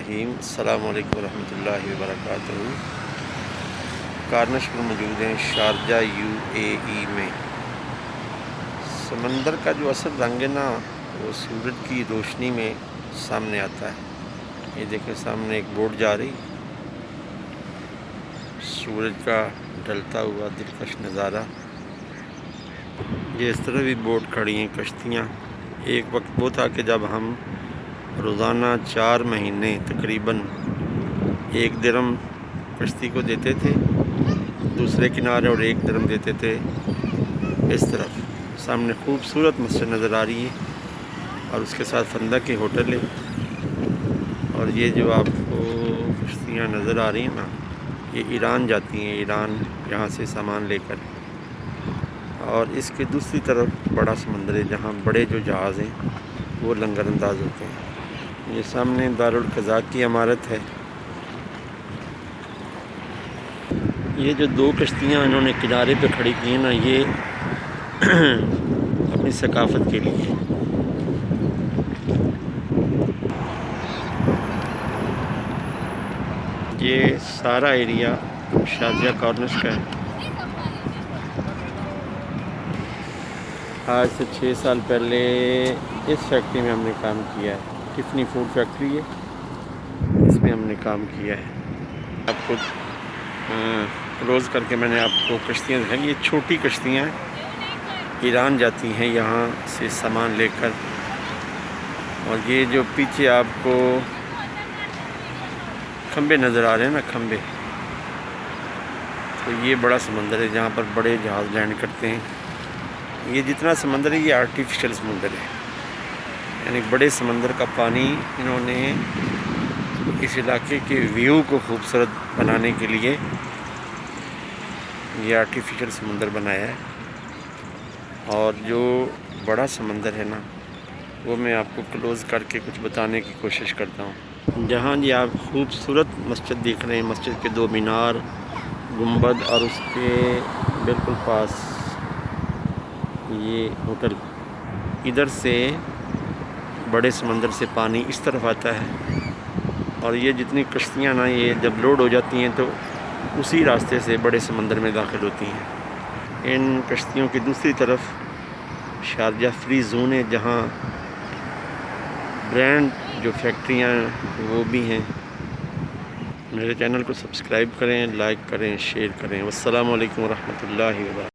الرحیم۔ السلام علیکم ورحمۃ اللہ وبرکاتہ۔ کارنش پر موجود ہیں شارجہ UAE میں۔ سمندر کا جو اصل رنگ ہے نا وہ سورج کی روشنی میں سامنے آتا ہے۔ یہ دیکھیں سامنے ایک بوٹ جا رہی، سورج کا ڈھلتا ہوا دلکش نظارہ۔ یہ اس طرح بھی بوٹ کھڑی ہیں، کشتیاں۔ ایک وقت وہ تھا کہ جب ہم روزانہ 4 مہینے تقریباً 1 درہم کشتی کو دیتے تھے دوسرے کنارے، اور 1 درہم دیتے تھے اس طرف۔ سامنے خوبصورت مسجد نظر آ رہی ہے اور اس کے ساتھ فندق کے ہوٹل ہے۔ اور یہ جو آپ کو کشتیاں نظر آ رہی ہیں نا، یہ ایران جاتی ہیں، ایران یہاں سے سامان لے کر۔ اور اس کے دوسری طرف بڑا سمندر ہے جہاں بڑے جو جہاز ہیں وہ لنگر انداز ہوتے ہیں۔ یہ سامنے دارالقضاء کی عمارت ہے۔ یہ جو 2 کشتیاں انہوں نے کنارے پہ کھڑی کی ہیں نا، یہ اپنی ثقافت کے لیے۔ یہ سارا ایریا شارجہ کارنش کا ہے۔ آج سے 6 سال پہلے اس فیکٹری میں ہم نے کام کیا ہے، ٹفنی فوڈ فیکٹری ہے، اس میں ہم نے کام کیا ہے۔ آپ کو کلوز کر کے میں نے آپ کو کشتیاں دکھائیں۔ یہ چھوٹی کشتیاں ایران جاتی ہیں یہاں سے سامان لے کر۔ اور یہ جو پیچھے آپ کو کھمبے نظر آ رہے ہیں نا، کھمبے، تو یہ بڑا سمندر ہے جہاں پر بڑے جہاز لینڈ کرتے ہیں۔ یہ جتنا سمندر ہے یہ آرٹیفیشل سمندر ہے، یعنی بڑے سمندر کا پانی انہوں نے اس علاقے کے ویو کو خوبصورت بنانے کے لیے یہ آرٹیفیشل سمندر بنایا ہے۔ اور جو بڑا سمندر ہے نا وہ میں آپ کو کلوز کر کے کچھ بتانے کی کوشش کرتا ہوں۔ جہاں جی آپ خوبصورت مسجد دیکھ رہے ہیں، مسجد کے 2 مینار، گنبد، اور اس کے بالکل پاس یہ ہوٹل۔ ادھر سے بڑے سمندر سے پانی اس طرف آتا ہے، اور یہ جتنی کشتیاں نا یہ جب لوڈ ہو جاتی ہیں تو اسی راستے سے بڑے سمندر میں داخل ہوتی ہیں۔ ان کشتیوں کی دوسری طرف شارجہ فری زون ہے جہاں برانڈ جو فیکٹریاں وہ بھی ہیں۔ میرے چینل کو سبسکرائب کریں، لائک کریں، شیئر کریں۔ والسلام علیکم ورحمۃ اللہ وبرکاتہ۔